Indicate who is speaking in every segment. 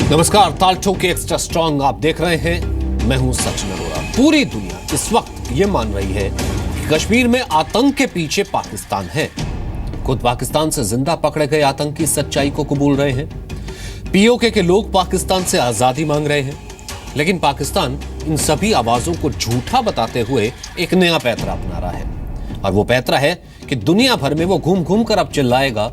Speaker 1: नमस्कार, ताल ठोक के एक्स्ट्रा स्ट्रॉन्ग आप देख रहे हैं। मैं हूं सचिन अरोड़ा। पूरी दुनिया इस वक्त ये मान रही है कि कश्मीर में आतंक के पीछे पाकिस्तान है। खुद पाकिस्तान से जिंदा पकड़े गए आतंकी सच्चाई को कबूल रहे हैं। पीओके के लोग पाकिस्तान से आजादी मांग रहे हैं, लेकिन पाकिस्तान इन सभी आवाजों को झूठा बताते हुए एक नया पैतरा अपना रहा है, और वो पैतरा है कि दुनिया भर में वो घूम घूम कर अब चिल्लाएगा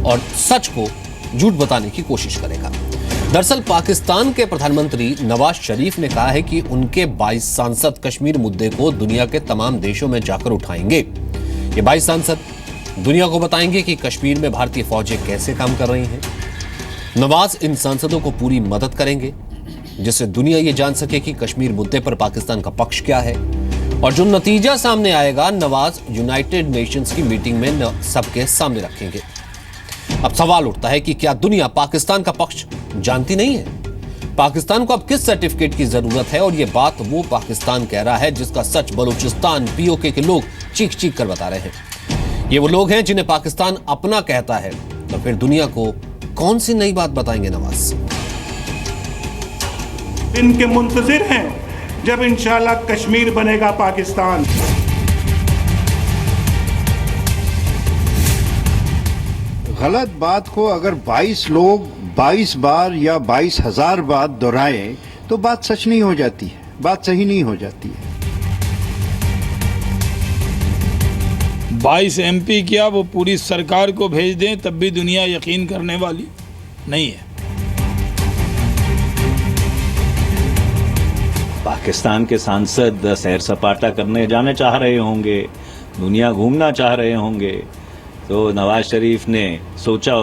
Speaker 1: और सच को झूठ बताने की कोशिश करेगा। दरअसल पाकिस्तान के प्रधानमंत्री नवाज शरीफ ने कहा है कि उनके 22 सांसद कश्मीर मुद्दे को दुनिया के तमाम देशों में जाकर उठाएंगे। ये 22 सांसद दुनिया को बताएंगे कि कश्मीर में भारतीय फौजें कैसे काम कर रही हैं। नवाज इन सांसदों को पूरी मदद करेंगे, जिससे दुनिया ये जान सके कि कश्मीर मुद्दे पर पाकिस्तान का पक्ष क्या है। और जो नतीजा सामने आएगा, नवाज यूनाइटेड नेशंस की मीटिंग में सबके सामने रखेंगे। अब सवाल उठता है कि क्या दुनिया पाकिस्तान का पक्ष जानती नहीं है? पाकिस्तान को अब किस सर्टिफिकेट की जरूरत है? और यह बात वो पाकिस्तान कह रहा है जिसका सच बलूचिस्तान पीओके के लोग चीख चीख कर बता रहे हैं। ये वो लोग हैं जिन्हें पाकिस्तान अपना कहता है, तो फिर दुनिया को कौन सी नई बात बताएंगे नवाज?
Speaker 2: इनके मुंतजिर हैं जब इंशाल्लाह कश्मीर बनेगा पाकिस्तान।
Speaker 3: गलत बात को अगर 22 लोग 22 बार या 22,000 बार दोहराएं तो बात सच नहीं हो जाती है, बात सही नहीं हो जाती है।
Speaker 4: 22 एमपी क्या वो पूरी सरकार को भेज दें तब भी दुनिया यकीन करने वाली नहीं है।
Speaker 5: पाकिस्तान के सांसद सैर सपाटा करने जाने चाह रहे होंगे, दुनिया घूमना चाह रहे होंगे, तो नवाज शरीफ ने सोचा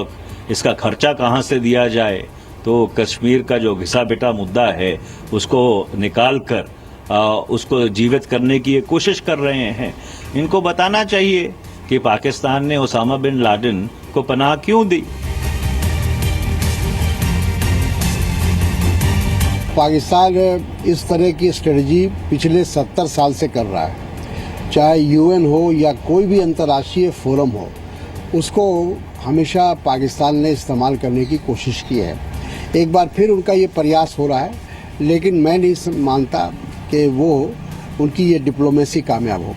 Speaker 5: इसका खर्चा कहाँ से दिया जाए, तो कश्मीर का जो घिसा पिटा मुद्दा है उसको निकाल कर उसको जीवित करने की कोशिश कर रहे हैं। इनको बताना चाहिए कि पाकिस्तान ने ओसामा बिन लादेन को पनाह क्यों दी।
Speaker 6: पाकिस्तान इस तरह की स्ट्रेटजी पिछले 70 साल से कर रहा है, चाहे यूएन हो या कोई भी अंतर्राष्ट्रीय फोरम हो, उसको हमेशा पाकिस्तान ने इस्तेमाल करने की कोशिश की है। एक बार फिर उनका ये प्रयास हो रहा है, लेकिन मैं नहीं मानता कि वो उनकी ये डिप्लोमेसी कामयाब हो।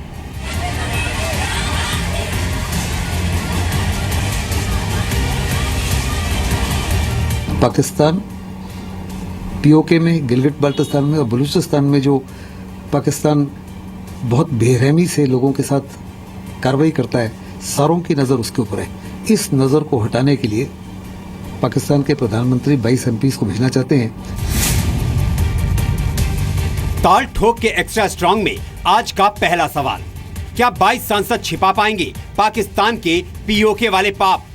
Speaker 7: पाकिस्तान पीओके में, गिलगित बाल्टिस्तान में और बलूचिस्तान में जो पाकिस्तान बहुत बेरहमी से लोगों के साथ कार्रवाई करता है, सारों की नज़र उसके ऊपर है। इस नज़र को हटाने के लिए पाकिस्तान के प्रधानमंत्री 22 एमपीज़ को भेजना चाहते हैं।
Speaker 8: ताल ठोक के एक्स्ट्रा स्ट्रॉन्ग में आज का पहला सवाल, क्या 22 सांसद छिपा पाएंगे पाकिस्तान के पीओके वाले पाप?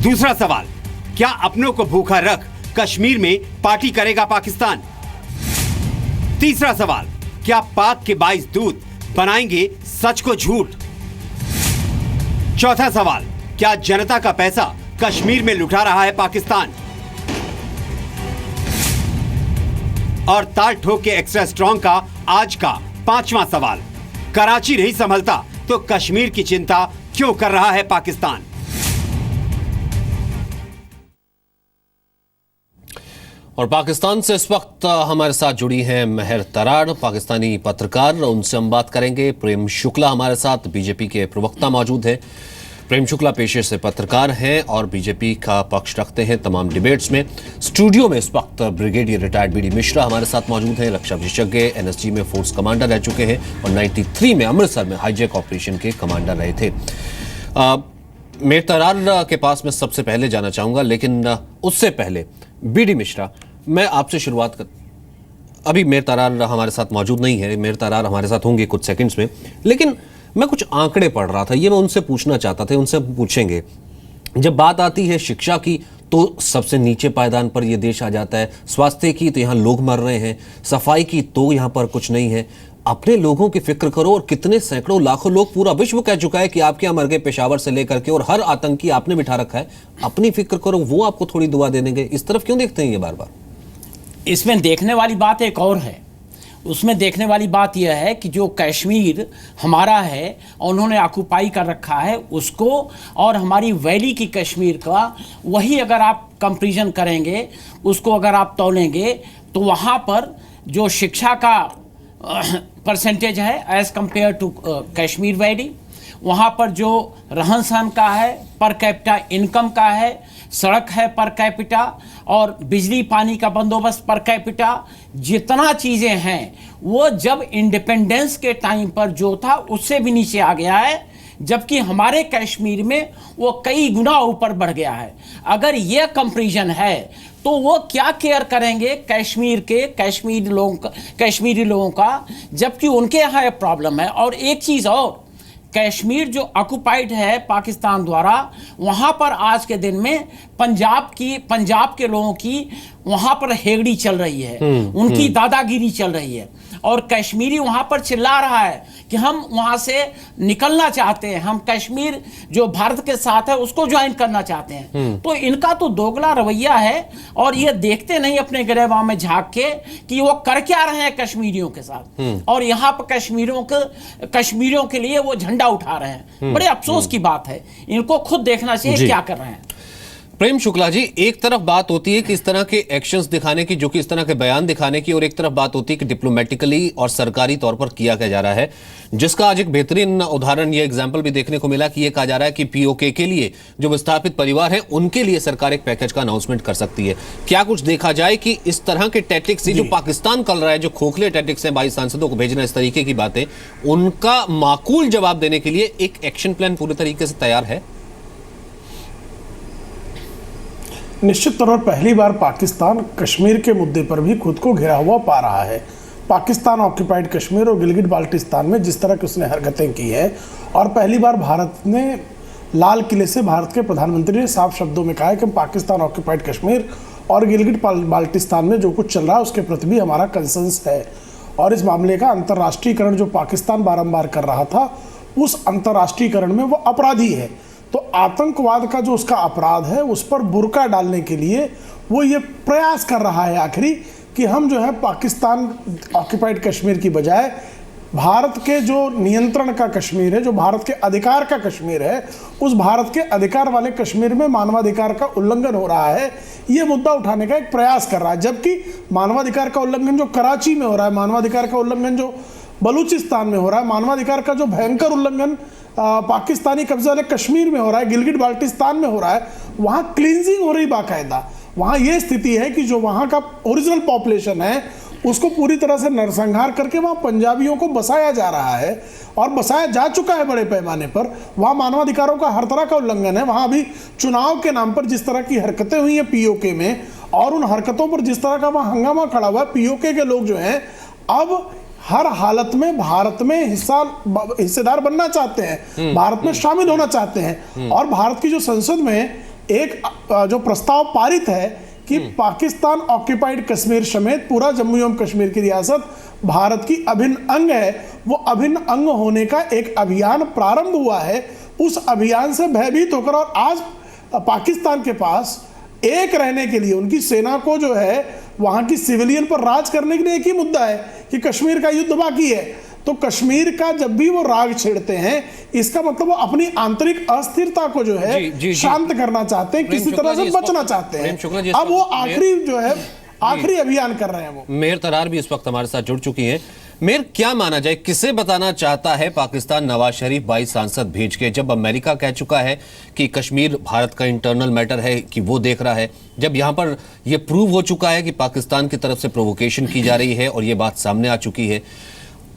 Speaker 8: दूसरा सवाल, क्या अपनों को भूखा रख कश्मीर में पार्टी करेगा पाकिस्तान? तीसरा सवाल, क्या पाक के 22 दूत बनाएंगे सच को झूठ? चौथा सवाल, क्या जनता का पैसा कश्मीर में लुटा रहा है पाकिस्तान? और ताल ठोक के एक्स्ट्रा स्ट्रॉन्ग का आज का पांचवा सवाल, कराची नहीं संभलता तो कश्मीर की चिंता क्यों कर रहा है पाकिस्तान?
Speaker 1: और पाकिस्तान से इस वक्त हमारे साथ जुड़ी हैं महर तराड़, पाकिस्तानी पत्रकार। उनसे हम बात करेंगे। प्रेम शुक्ला हमारे साथ, बीजेपी के प्रवक्ता मौजूद हैं। प्रेम शुक्ला पेशे से पत्रकार हैं और बीजेपी का पक्ष रखते हैं तमाम डिबेट्स में। स्टूडियो में इस वक्त ब्रिगेडियर रिटायर्ड बीडी मिश्रा हमारे साथ मौजूद हैं, रक्षा विशेषज्ञ, एनएसजी में फोर्स कमांडर रह चुके हैं और 93 में अमृतसर में हाईजैक ऑपरेशन के कमांडर रहे थे। मेर तरार के पास मैं सबसे पहले जाना चाहूंगा, लेकिन उससे पहले बीडी मिश्रा, मैं आपसे शुरुआत कर। अभी मेर तरार हमारे साथ मौजूद नहीं है, मेर तरार हमारे साथ होंगे कुछ सेकंड्स में, लेकिन मैं कुछ आंकड़े पढ़ रहा था, ये मैं उनसे पूछना चाहता था, उनसे पूछेंगे। जब बात आती है शिक्षा की तो सबसे नीचे पायदान पर यह देश आ जाता है, स्वास्थ्य की तो यहाँ लोग मर रहे हैं, सफाई की तो यहाँ पर कुछ नहीं है। अपने लोगों की फिक्र करो, और कितने सैकड़ों लाखों लोग, पूरा विश्व कह चुका है कि आपके यहाँ मर गए, पेशावर से लेकर के, और हर आतंकी आपने बिठा रखा है। अपनी फिक्र करो, वो आपको थोड़ी दुआ दे देंगे। इस तरफ क्यों देखते हैं ये बार बार?
Speaker 9: इसमें देखने वाली बात एक और है। उसमें देखने वाली बात यह है कि जो कश्मीर हमारा है और उन्होंने ऑक्युपाई कर रखा है उसको, और हमारी वैली की कश्मीर का, वही अगर आप कंपेरिजन करेंगे, उसको अगर आप तौलेंगे तो वहाँ पर जो शिक्षा का परसेंटेज है as compared to Kashmir valley, वहाँ पर जो रहन सहन का है, पर कैपिटा इनकम का है, सड़क है पर कैपिटा, और बिजली पानी का बंदोबस्त पर कैपिटा, जितना चीज़ें हैं वो जब इंडिपेंडेंस के टाइम पर जो था उससे भी नीचे आ गया है, जबकि हमारे कश्मीर में वो कई गुना ऊपर बढ़ गया है। अगर ये कंपैरिजन है तो वो क्या केयर करेंगे कश्मीरी लोगों का, जबकि उनके यहाँ एक प्रॉब्लम है। और एक चीज़ और, कश्मीर जो ऑक्युपाइड है पाकिस्तान द्वारा, वहाँ पर आज के दिन में पंजाब के लोगों की वहाँ पर हेगड़ी चल रही है, उनकी दादागिरी चल रही है, और कश्मीरी वहाँ पर चिल्ला रहा है कि हम वहाँ से निकलना चाहते हैं, हम कश्मीर जो भारत के साथ है उसको ज्वाइन करना चाहते हैं। तो इनका तो दोगला रवैया है, और ये देखते नहीं अपने गिरेबान में झांक के कि वो कर क्या रहे हैं कश्मीरियों के साथ, और यहाँ पर कश्मीरियों के लिए वो झंडा उठा रहे हैं। बड़े अफसोस की बात है, इनको खुद देखना चाहिए क्या कर रहे हैं।
Speaker 1: प्रेम शुक्ला जी, एक तरफ बात होती है कि इस तरह के एक्शंस दिखाने की, जो कि इस तरह के बयान दिखाने की, और एक तरफ बात होती है कि डिप्लोमेटिकली और सरकारी तौर पर किया क्या जा रहा है, जिसका आज एक बेहतरीन उदाहरण, ये एग्जांपल भी देखने को मिला कि ये कहा जा रहा है कि पीओके के लिए जो विस्थापित परिवार है उनके लिए सरकार एक पैकेज का अनाउंसमेंट कर सकती है। क्या कुछ देखा जाए कि इस तरह के टैक्टिक्स जो पाकिस्तान कर रहा है, जो खोखले टैक्टिक्स हैं 22 सांसदों को भेजना, इस तरीके की बातें, उनका माकूल जवाब देने के लिए एक एक्शन प्लान पूरे तरीके से तैयार है?
Speaker 10: निश्चित तौर पर पहली बार पाकिस्तान कश्मीर के मुद्दे पर भी खुद को घिरा हुआ पा रहा है। पाकिस्तान ऑक्युपाइड कश्मीर और गिलगिट बाल्टिस्तान में जिस तरह की उसने हरकतें की है, और पहली बार भारत ने लाल किले से भारत के प्रधानमंत्री ने साफ शब्दों में कहा है कि पाकिस्तान ऑक्युपाइड कश्मीर और गिलगिट बाल्टिस्तान में जो कुछ चल रहा है उसके प्रति भी हमारा कंसर्न्स है, और इस मामले का अंतर्राष्ट्रीयकरण जो पाकिस्तान बारंबार कर रहा था, उस अंतर्राष्ट्रीयकरण में वो अपराधी है। तो आतंकवाद का जो उसका अपराध है उस पर बुर्का डालने के लिए वो ये प्रयास कर रहा है आखिरी कि हम जो है पाकिस्तान ऑक्युपाइड कश्मीर की बजाय भारत के जो नियंत्रण का कश्मीर है, जो भारत के अधिकार का कश्मीर है, उस भारत के अधिकार वाले कश्मीर में मानवाधिकार का उल्लंघन हो रहा है, ये मुद्दा उठाने का एक प्रयास कर रहा है। जबकि मानवाधिकार का उल्लंघन जो कराची में हो रहा है, मानवाधिकार का उल्लंघन जो बलूचिस्तान में हो रहा है, मानवाधिकार का जो भयंकर उल्लंघन पाकिस्तानी कब्जे वाले कश्मीर में हो रहा है, गिलगिट बाल्टिस्तान में हो रहा है, वहाँ क्लींजिंग हो रही बाकायदा। वहाँ ये स्थिति है कि जो वहाँ का ओरिजिनल पॉपुलेशन है उसको पूरी तरह से नरसंहार करके वहाँ पंजाबियों को बसाया जा रहा है, और बसाया जा चुका है बड़े पैमाने पर। वहाँ मानवाधिकारों का हर तरह का उल्लंघन है। वहाँ अभी चुनाव के नाम पर जिस तरह की हरकतें हुई हैं पीओके में, और उन हरकतों पर जिस तरह का वहाँ हंगामा खड़ा हुआ है, पीओके के लोग जो हैं अब हर हालत में भारत में हिस्सेदार बनना चाहते हैं, भारत में शामिल होना चाहते हैं। और भारत की जो संसद में एक जो प्रस्ताव पारित है कि पाकिस्तान ऑक्युपाइड कश्मीर समेत पूरा जम्मू एवं कश्मीर की रियासत भारत की अभिन्न अंग है, वो अभिन्न अंग होने का एक अभियान प्रारंभ हुआ है। उस अभियान से भयभीत होकर, और आज पाकिस्तान के पास एक रहने के लिए उनकी सेना को जो है वहां की सिविलियन पर राज करने के लिए एक ही मुद्दा है कि कश्मीर का युद्ध बाकी है। तो कश्मीर का जब भी वो राग छेड़ते हैं, इसका मतलब वो अपनी आंतरिक अस्थिरता को जो है शांत करना चाहते हैं, किसी तरह से बचना चाहते हैं। अब वो आखिरी जो है आखिरी अभियान कर रहे हैं। वो
Speaker 1: मेहर तरार भी इस वक्त हमारे साथ जुड़ चुकी हैं। मेहर, क्या माना जाए, किसे बताना चाहता है पाकिस्तान नवाज शरीफ 22 सांसद भेज के, जब अमेरिका कह चुका है कि कश्मीर भारत का इंटरनल मैटर है कि वो देख रहा है, जब यहां पर यह प्रूव हो चुका है कि पाकिस्तान की तरफ से प्रोवोकेशन की जा रही है और ये बात सामने आ चुकी है,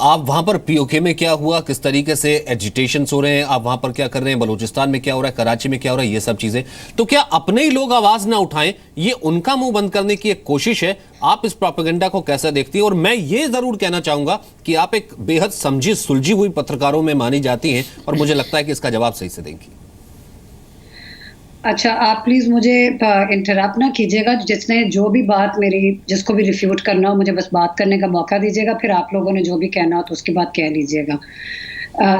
Speaker 1: आप वहां पर पीओके में क्या हुआ, किस तरीके से एजिटेशंस हो रहे हैं, आप वहां पर क्या कर रहे हैं, बलूचिस्तान में क्या हो रहा है, कराची में क्या हो रहा है, ये सब चीजें, तो क्या अपने ही लोग आवाज ना उठाएं, ये उनका मुंह बंद करने की एक कोशिश है? आप इस प्रोपेगेंडा को कैसे देखती हैं? और मैं ये जरूर कहना चाहूंगा कि आप एक बेहद समझी सुलझी हुई पत्रकारों में मानी जाती हैं, और मुझे लगता है कि इसका जवाब सही से देंगी।
Speaker 11: अच्छा, आप प्लीज मुझे इंटरप्ट ना कीजिएगा। जिसने जो भी बात मेरी, जिसको भी रिफ्यूट करना हो, मुझे बस बात करने का मौका दीजिएगा, फिर आप लोगों ने जो भी कहना हो तो उसकी बात कह लीजिएगा।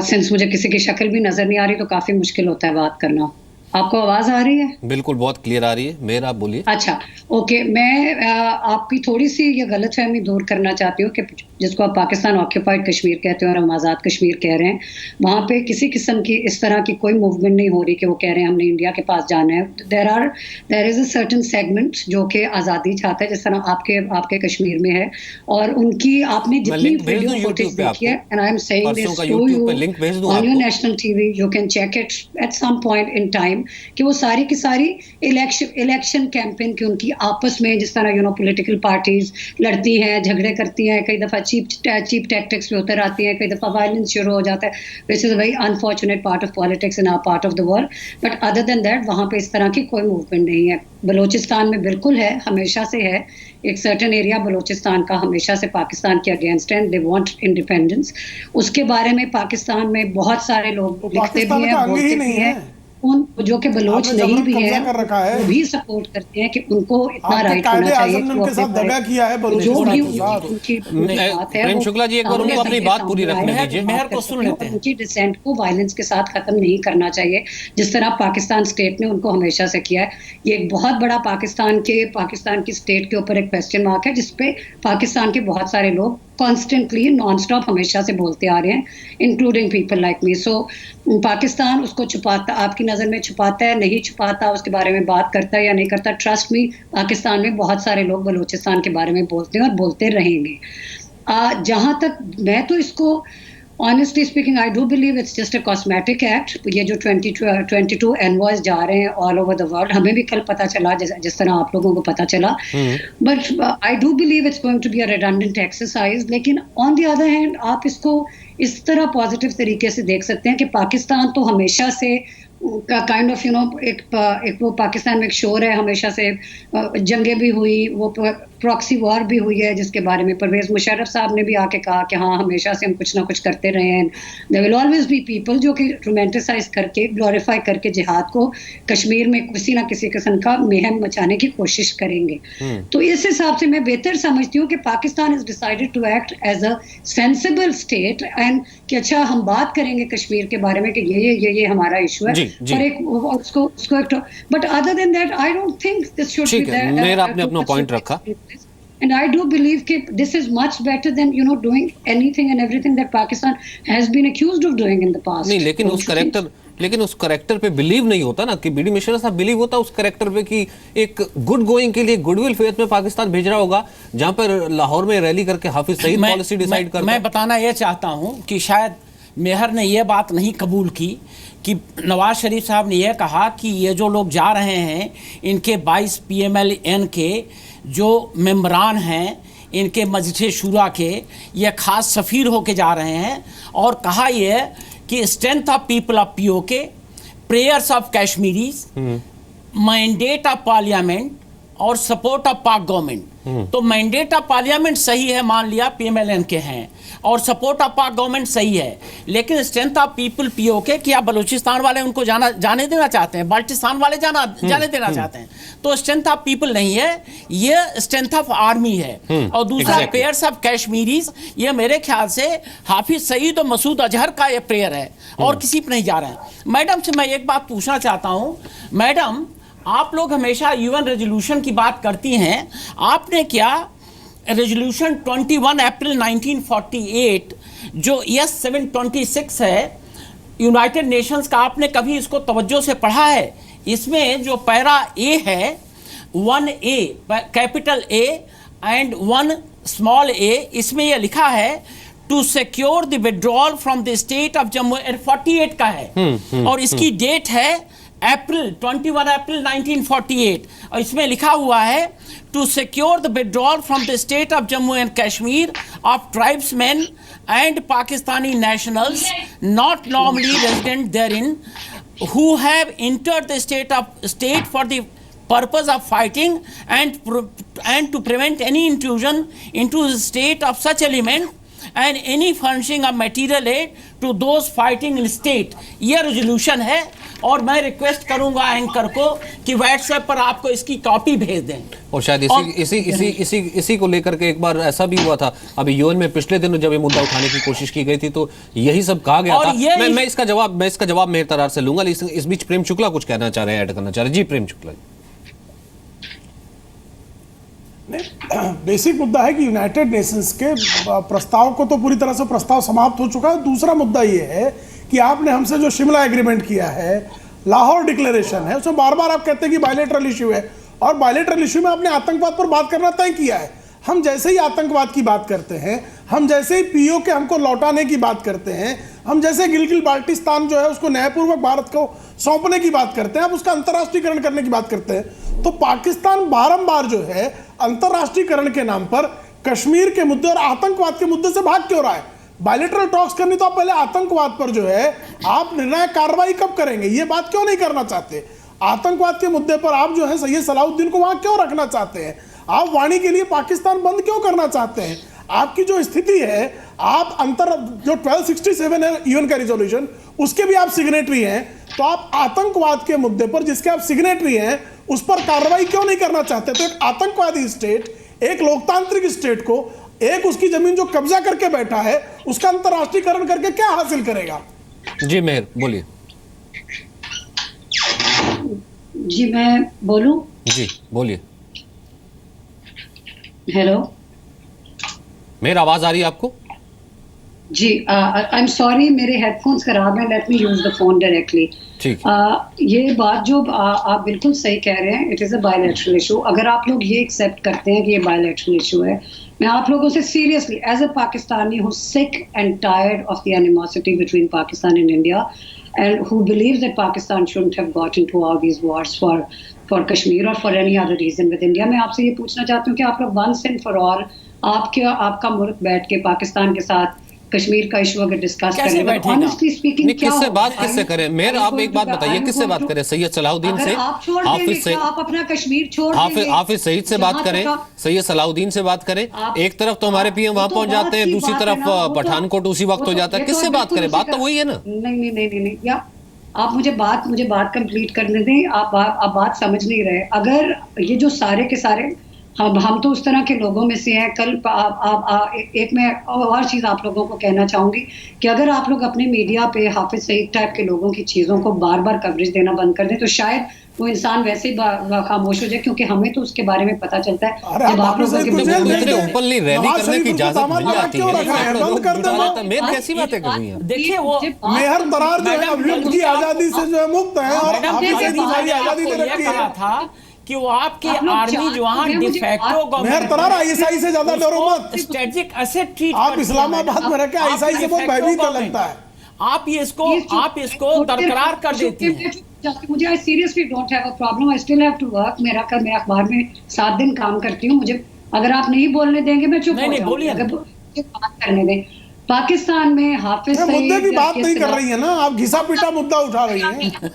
Speaker 11: सिंस मुझे किसी की शक्ल भी नजर नहीं आ रही तो काफी मुश्किल होता है बात करना। आपको आवाज आ रही है?
Speaker 1: बिल्कुल, बहुत क्लियर आ रही है। मेरा आप बोलिए।
Speaker 11: अच्छा, ओके, मैं आपकी थोड़ी सी ये गलतफहमी दूर करना चाहती हूँ कि जिसको आप पाकिस्तान ऑक्यूपाइड कश्मीर कहते हैं और हम आज़ाद कश्मीर कह रहे हैं, वहाँ पे किसी किस्म की इस तरह की कोई मूवमेंट नहीं हो रही कि वो कह रहे हैं हमने इंडिया के पास जाना है। There is a certain segment जो कि आज़ादी चाहता है, जिस तरह आपके कश्मीर में है, और उनकी आपने जितनी वीडियो फुटेज देखी है, and I am saying this to you on your national TV, you can check it at some point in time, कि वो सारी की सारी इलेक्शन कैंपेन की उनकी आपस में जिस तरह पॉलिटिकल पार्टीज लड़ती हैं, झगड़े करती हैं, कई दफ़ा चीप टैक्टिक्स पे उतर आती हैं, कई दफ़ा वायलेंस शुरू हो जाता है, which is a very unfortunate part of politics in our part of the world. But other than that वहाँ पे इस तरह की कोई मूवमेंट नहीं है। बलूचिस्तान में बिल्कुल है, हमेशा से है, एक सर्टेन एरिया बलूचिस्तान का हमेशा से पाकिस्तान के अगेंस्ट है, दे वांट इंडिपेंडेंस। उसके बारे में पाकिस्तान में बहुत सारे लोग लिखते भी हैं, बोलते भी हैं, उन जो कि बलोच नहीं भी है वो भी सपोर्ट करते हैं कि उनको इतना राइट होना चाहिए कि
Speaker 10: उनके साथ दगा किया है
Speaker 11: जो भी उनकी बात है,
Speaker 1: प्रेम शुक्ला जी एक बार उनको अपनी बात पूरी रखने दीजिए,
Speaker 9: मेहर को सुन लेते हैं।
Speaker 11: उनकी डिसेंट को वायलेंस के साथ खत्म नहीं करना चाहिए, जिस तरह पाकिस्तान स्टेट ने उनको हमेशा से किया है। ये एक बहुत बड़ा पाकिस्तान की स्टेट के ऊपर एक क्वेश्चन मार्क है, जिसपे पाकिस्तान के बहुत सारे लोग कॉन्स्टेंटली नॉन स्टॉप हमेशा से बोलते आ रहे हैं, इंक्लूडिंग पीपल लाइक मी। सो पाकिस्तान उसको छुपाता, आपकी नज़र में छुपाता है, नहीं छुपाता, उसके बारे में बात करता है या नहीं करता, ट्रस्ट मी, पाकिस्तान में बहुत सारे लोग बलूचिस्तान के बारे में बोलते हैं और बोलते रहेंगे। जहाँ तक मैं तो इसको honestly speaking, I do believe it's just a cosmetic act. ये जो 22 एनवॉयज जा रहे हैं ऑल ओवर द वर्ल्ड, हमें भी कल पता चला, जिस तरह आप लोगों को पता चला, but I do believe it's going to be a redundant exercise. लेकिन ऑन द अदर हैंड आप इसको इस तरह पॉजिटिव तरीके से देख सकते हैं कि पाकिस्तान तो हमेशा से काइंड ऑफ एक वो पाकिस्तान में एक शोर है, हमेशा से जंगें भी हुई, वो प्रॉक्सी वॉर भी हुई है, जिसके बारे में परवेज मुशर्रफ साहब ने भी आके कहा कि हाँ हमेशा से हम कुछ ना कुछ करते रहे हैं। There will always be people जो कि रोमांटिसाइज करके, ग्लोरीफाई करके जिहाद को कश्मीर में किसी ना किसी किस्म का मेहम मचाने की कोशिश करेंगे। तो इस हिसाब से मैं बेहतर समझती हूँ कि Pakistan is decided to act as a sensible state, and कि अच्छा हम बात करेंगे कश्मीर के बारे में कि ये हमारा इशू है, और एक उसको but other than that I don't think this should be there.
Speaker 1: मेरा आपने अपना पॉइंट रखा,
Speaker 11: and I do believe that this is much better than doing anything and everything that Pakistan has been accused of doing in the past.
Speaker 1: नहीं, लेकिन उस character पे believe नहीं होता ना, कि बीडी मिश्रा साहब बिलीव होता उस करेक्टर पे कि एक गुड गोइंग के लिए गुडविल फेथ में पाकिस्तान भेज रहा होगा, जहां पर लाहौर में रैली करके हाफिज सईद पॉलिसी डिसाइड करता।
Speaker 9: मैं बताना यह चाहता हूं कि शायद मेहर ने यह बात नहीं कबूल की कि नवाज शरीफ साहब ने यह कहा कि ये जो लोग जा रहे हैं इनके 22 PMLN के जो मेंबरान हैं, इनके मजलिस शुरा के, ये खास सफ़ीर होके जा रहे हैं, और कहा यह कि strength of people of POK, prayers of Kashmiris, mandate of parliament और सपोर्ट ऑफ पाक गवर्नमेंट। तो मैंडेट ऑफ पार्लियामेंट सही है, मान लिया PMLN के हैं, और सपोर्ट ऑफ पाक गवर्नमेंट सही है, लेकिन स्ट्रेंथ ऑफ पीपल POK, क्या बलूचिस्तान वाले उनको जाने देना चाहते हैं, बाल्टिस्तान वाले जाने देना चाहते हैं, तो स्ट्रेंथ ऑफ पीपल नहीं है, ये स्ट्रेंथ ऑफ आर्मी है। और दूसरा प्रेयर्स ऑफ कश्मीरीज, ये मेरे ख्याल से हाफिज सईद और मसूद अजहर का ये प्रेयर है, और किसी पर नहीं जा रहे हैं। मैडम से मैं एक बात पूछना चाहता हूँ, मैडम आप लोग हमेशा UN रेजोल्यूशन की बात करती हैं, आपने क्या रेजोल्यूशन 21 अप्रैल 1948 जो ES 726 है यूनाइटेड नेशंस का, आपने कभी इसको तवज्जो से पढ़ा है? इसमें जो पैरा A है, 1A capital A and 1 small a, इसमें यह लिखा है to secure the withdrawal from the state of Jammu, 48 का है, और इसकी डेट है 21 अप्रैल 1948, और इसमें लिखा हुआ है to secure the withdrawal from the state of Jammu and Kashmir of tribesmen and Pakistani nationals not normally resident therein who have entered the state for the purpose of fighting and to prevent any intrusion into the state of such element and any furnishing of material aid to those fighting in state। यह resolution है, और मैं request करूंगा anchor को कि WhatsApp पर आपको इसकी कॉपी भेज दें।
Speaker 1: और शायद इसी को लेकर के एक बार ऐसा भी हुआ था अभी UN में, पिछले दिनों जब ये मुद्दा उठाने की कोशिश की गई थी तो यही सब कहा गया था। मैं इसका जवाब मेहर तरार से लूंगा। इस बीच प्रेम शुक्ला कुछ कहना चाह रहे हैं, ऐड करना चाह रहे हैं। जी प्रेम शुक्ला जी।
Speaker 10: बेसिक मुद्दा है कि यूनाइटेड नेशंस के प्रस्ताव को तो पूरी तरह से प्रस्ताव समाप्त हो चुका है। दूसरा मुद्दा ये है कि आपने हमसे जो शिमला एग्रीमेंट किया है, लाहौर डिक्लेरेशन है, उसमें बार बार आप कहते हैं कि बायलैटरल इश्यू है, और बायलैटरल इश्यू में आपने आतंकवाद पर बात करना तय किया है। हम जैसे ही आतंकवाद की बात करते हैं, हम जैसे ही पीओके हमको लौटाने की बात करते हैं, हम जैसे गिलगित बाल्टिस्तान जो है उसको न्यायपूर्वक भारत को सौंपने की बात करते हैं, आप उसका अंतर्राष्ट्रीयकरण करने की बात करते हैं, तो पाकिस्तान बारंबार जो है अंतर्राष्ट्रीयकरण के नाम पर कश्मीर के मुद्दे और आतंकवाद के मुद्दे से भाग क्यों रहा है? बायलैटरल टॉक्स करनी तो आप पहले आतंकवाद पर जो है आप निर्णायक कार्रवाई कब करेंगे, ये बात क्यों नहीं करना चाहते? आतंकवाद के मुद्दे पर आप जो है सैयद सलाउद्दीन को वहां क्यों रखना चाहते हैं? आप वाणी के लिए पाकिस्तान बंद क्यों करना चाहते हैं? आपकी जो स्थिति है, आप जो 1267 है यूएन का रिजोल्यूशन, उसके भी आप सिग्नेटरी हैं, तो आप आतंकवाद के मुद्दे पर जिसके आप सिग्नेटरी हैं उस पर कार्रवाई क्यों नहीं करना चाहते? तो एक आतंकवादी स्टेट, एक लोकतांत्रिक स्टेट को, एक उसकी जमीन जो कब्जा करके बैठा है, उसका अंतर्राष्ट्रीयकरण करके क्या हासिल करेगा?
Speaker 1: जी मेहर बोलिए।
Speaker 11: जी मैं बोलूं?
Speaker 1: जी बोलिए।
Speaker 11: हेलो,
Speaker 1: मेरी आवाज आ रही है आपको?
Speaker 11: जी आई एम सॉरी, मेरे हेडफोन्स खराब हैं, let me use the phone directly.
Speaker 1: ठीक।
Speaker 11: ये बात जो आप बिल्कुल सही कह रहे हैं, it is a bilateral issue. अगर आप लोग ये एक्सेप्ट करते हैं कि ये बायलैटरल इशू है, मैं आप लोगों से सीरियसली एज अ पाकिस्तानी हूँ sick and tired of the animosity between Pakistan and India and who believes that Pakistan shouldn't have got into all these wars for Kashmir or for any other reason with India। मैं आपसे ये पूछना चाहती हूँ कि आप लोग once and for all आपका मुल्क बैठ के पाकिस्तान के साथ कश्मीर का इशू अगर डिस्कस करें, ऑनेस्टली स्पीकिंग क्या
Speaker 1: किससे बात किससे करें? मेयर आप एक बात बताइए, किससे बात करें? सैयद सलाहुद्दीन से, हाफिज से,
Speaker 11: आप अपना कश्मीर छोड़ देंगे,
Speaker 1: हाफिज सईद से बात करें, सैयद सलाहुद्दीन से बात करें। एक तरफ तो हमारे पीएम वहां पहुंच जाते हैं, दूसरी तरफ पठानकोट उसी वक्त हो जाता है। किससे बात करें? बात तो वही है ना।
Speaker 11: नहीं, या आप मुझे बात कंप्लीट करने दें। आप बात समझ नहीं रहे। अगर ये जो सारे के सारे हम तो उस तरह के लोगों में से हैं। कल एक मैं और चीज़ आप लोगों को कहना चाहूँगी कि अगर आप लोग अपने मीडिया पे हाफिज सईद टाइप के लोगों की चीज़ों को बार बार कवरेज देना बंद कर दें, तो शायद वो इंसान वैसे ही खामोश हो जाए, क्योंकि हमें तो उसके बारे में पता चलता है। जब आप लोगों के
Speaker 1: ओपनली रैली करने की इजाजत मिल जाती है, मेयर कैसी बातें कर रही हैं?
Speaker 9: देखिए वो
Speaker 10: मेहर तरार जो है अभियुक्त की आजादी से जो है मुक्त है, और सारी आजादी दे रखी है
Speaker 9: था कि वो आपकी आर्मी जवान डिफेक्टो
Speaker 10: गवर्नमेंट आईएसआई से ज्यादा डरो मत।
Speaker 9: स्ट्रेटेजिक एसेट ट्रीट
Speaker 10: आप इस्लामाबाद में रहकर आईएसआई से बहुत भयभीत लगता है।
Speaker 9: आप इसको बरकरार कर देती हैं।
Speaker 11: मुझे I seriously don't have a problem, I still have to work. मैं अखबार में 7 दिन काम करती हूँ। मुझे अगर आप नहीं बोलने देंगे मैं चुप हो जाऊंगी। अगर बात करने दें, पाकिस्तान में हाफिज सईद
Speaker 10: मुद्दे की बात नहीं कर रही है ना आप, घिसा पीटा मुद्दा उठा रही हैं।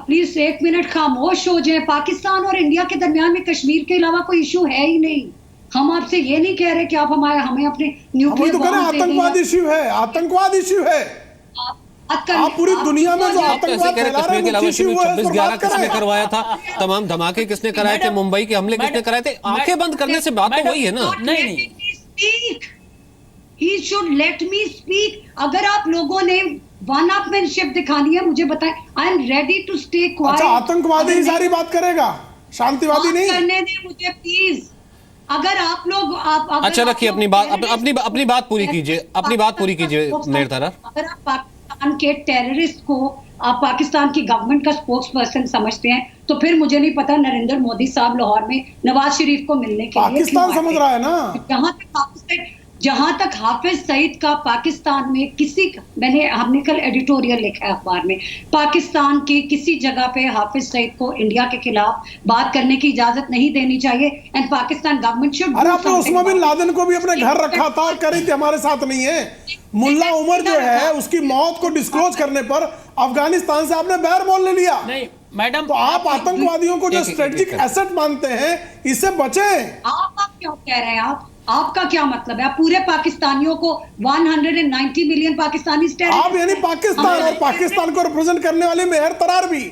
Speaker 11: प्लीज 1 मिनट खामोश हो जाए। पाकिस्तान और इंडिया के दरमियान में कश्मीर के अलावा कोई इशू है ही नहीं। हम आपसे ये नहीं कह रहे कि आप हमें अपने न्यूक्लियर
Speaker 10: आतंकवाद इशू है, आतंकवाद इशू है। आप पूरी दुनिया में जो आतंकवाद फैला रहे हैं,
Speaker 1: 26/11 किसने करवाया था? तमाम धमाके किसने कराए थे? मुंबई के हमले किसने कराए थे? आंखें बंद करने से बात तो वही है ना।
Speaker 11: नहीं, he should let me speak। अगर आप लोगों ने वन-अपमैनशिप दिखानी है मुझे बताएं। I am ready to stay quiet.
Speaker 10: अच्छा, आतंकवादी ही सारी बात करेगा, शांतिवादी नहीं
Speaker 11: करने दें मुझे प्लीज। अगर आप लोग
Speaker 1: अच्छा रखिए अपनी बात पूरी कीजिए, अपनी बात पूरी कीजिए मेयर तरार।
Speaker 11: अगर आप पाकिस्तान के टेररिस्ट को आप पाकिस्तान की गवर्नमेंट का स्पोक्स पर्सन समझते हैं, तो फिर मुझे नहीं पता नरेंद्र मोदी साहब लाहौर में नवाज शरीफ को मिलने के लिए
Speaker 10: पाकिस्तान समझ रहा है ना।
Speaker 11: जहां तक हाफिज सईद का पाकिस्तान में हमने कल एडिटोरियल लिखा है अखबार में, पाकिस्तान की किसी जगह पे हाफिज सईद को इंडिया के खिलाफ बात करने की इजाजत नहीं देनी चाहिए। And Pakistan government should.
Speaker 10: अरे आपने उस्मा बिन लादेन को भी अपने घर रखा था और करी थी, हमारे साथ नहीं है। मुल्ला उमर जो है उसकी मौत को डिस्क्लोज करने पर अफगानिस्तान से आपने बैर मोल ले लिया।
Speaker 9: नहीं मैडम,
Speaker 10: तो आप आतंकवादियों को जो स्ट्रेटेजिक एसेट मानते हैं, इससे बचें।
Speaker 11: आप क्यों कह रहे हैं? आपका क्या मतलब है? आप पूरे पाकिस्तानियों को 190 मिलियन पाकिस्तानी
Speaker 10: आप यानी पाकिस्तान और पाकिस्तान को रिप्रेजेंट करने वाले मेहर तरार भी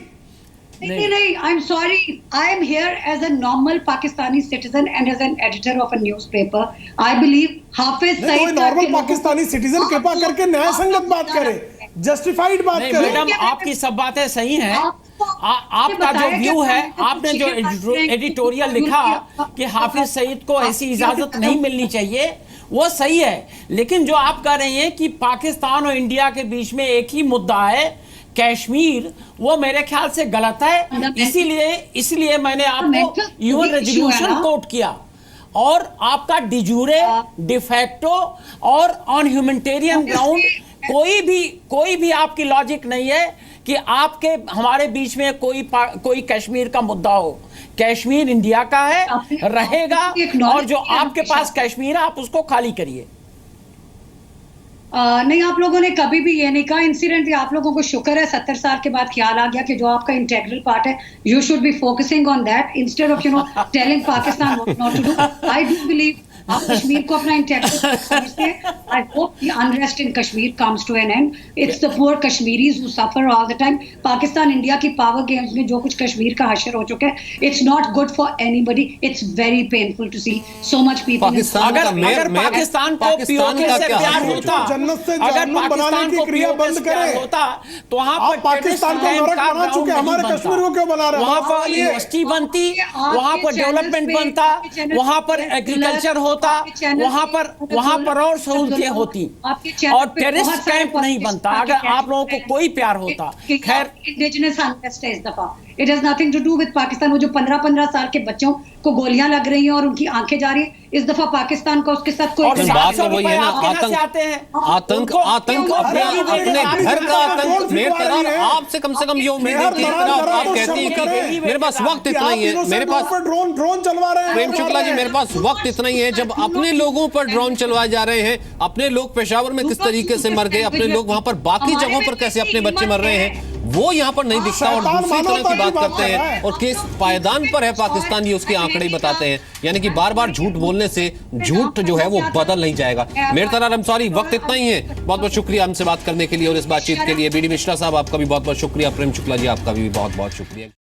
Speaker 11: नहीं। I am sorry, I am here as a normal Pakistani citizen and as an editor of a newspaper. I believe Hafiz Saeed
Speaker 10: normal Pakistani citizen कृपा करके न्याय संगत बात करे, जस्टिफाइड बात करे।
Speaker 9: मैडम आपकी सब बातें सही हैं, आपका जो व्यू है, आपने जो एडिटोरियल लिखा कि हाफिज सईद को ऐसी इजाजत नहीं मिलनी चाहिए, वो सही है। लेकिन जो आप कह रहे हैं कि पाकिस्तान और इंडिया के बीच में एक ही मुद्दा है कश्मीर, वो मेरे ख्याल से गलत है। इसीलिए मैंने आपको यूएन रेजोल्यूशन कोट किया और आपका डिजूरे, डिफैक्टो और ऑन ह्यूमैनिटेरियन ग्राउंड कोई भी आपकी लॉजिक नहीं है कि आपके हमारे बीच में कोई कश्मीर का मुद्दा हो। कश्मीर इंडिया का है, रहेगा, और जो आपके पास कश्मीर है आप उसको खाली करिए।
Speaker 11: नहीं, आप लोगों ने कभी भी ये नहीं कहा। इंसिडेंटली आप लोगों को शुक्र है 70 साल के बाद ख्याल आ गया कि जो आपका इंटेग्रल पार्ट है, you should be focusing on that instead of telling Pakistan what not to do. I do believe आप कश्मीर को अपना इंटेग्रल समझते हैं। I hope the unrest in Kashmir comes to an end. It's the poor Kashmiris who suffer all the time. Pakistan India की power games में जो कुछ कश्मीर का हशर हो चुका है, it's not good for anybody. It's very painful to see so much people.
Speaker 9: अगर पाकिस्तान को पीओके से प्यार होता, अगर पाकिस्तान को पीओके से प्यार होता तो वहां पर
Speaker 10: पाकिस्तान को नरक बना चुके, हमारे कश्मीर को क्यों बना रहे हैं?
Speaker 9: वहां पर यूनिवर्सिटी बनती, वहां पर डेवलपमेंट बनता, वहां पर एग्रीकल्चर होता, वहां पर और सहूलतें होती, और टेररिस्ट कैंप नहीं बनता अगर आप लोगों को कोई प्यार होता। खैर,
Speaker 11: इंडिजिनस अनरेस्ट है इस दफा। It has nothing to do with Pakistan. वो जो 15-15 साल के बच्चों को गोलियां लग रही हैं और उनकी आंखें जा रही है, इस दफा पाकिस्तान का उसके साथ कोई
Speaker 1: बात तो वही है ना, आतंक अपने घर का आतंक। आपसे कम से कम ये उम्मीद थी। आप कहती हैं कि मेरे पास वक्त इतना ही है, मेरे पास
Speaker 10: ड्रोन चलवा रहे हैं।
Speaker 1: प्रेम शुक्ला जी, मेरे पास वक्त इतना ही है। जब अपने लोगों पर ड्रोन चलवाए जा रहे हैं, अपने लोग पेशावर में किस तरीके से मर गए, अपने लोग वहां पर बाकी जगहों पर कैसे अपने बच्चे मर रहे हैं, वो यहाँ पर नहीं दिखता। और दूसरी तरफ की बात करते हैं और किस पायदान पर है पाकिस्तान, ये उसके आंकड़े ही बताते हैं। यानी कि बार बार झूठ बोलने से झूठ जो है वो बदल नहीं जाएगा। मेरे तरह I'm sorry, वक्त इतना ही है। बहुत बहुत शुक्रिया हमसे बात करने के लिए और इस बातचीत के लिए। बीडी मिश्रा साहब, आपका भी बहुत बहुत शुक्रिया। प्रेम शुक्ला जी, आपका भी बहुत बहुत शुक्रिया।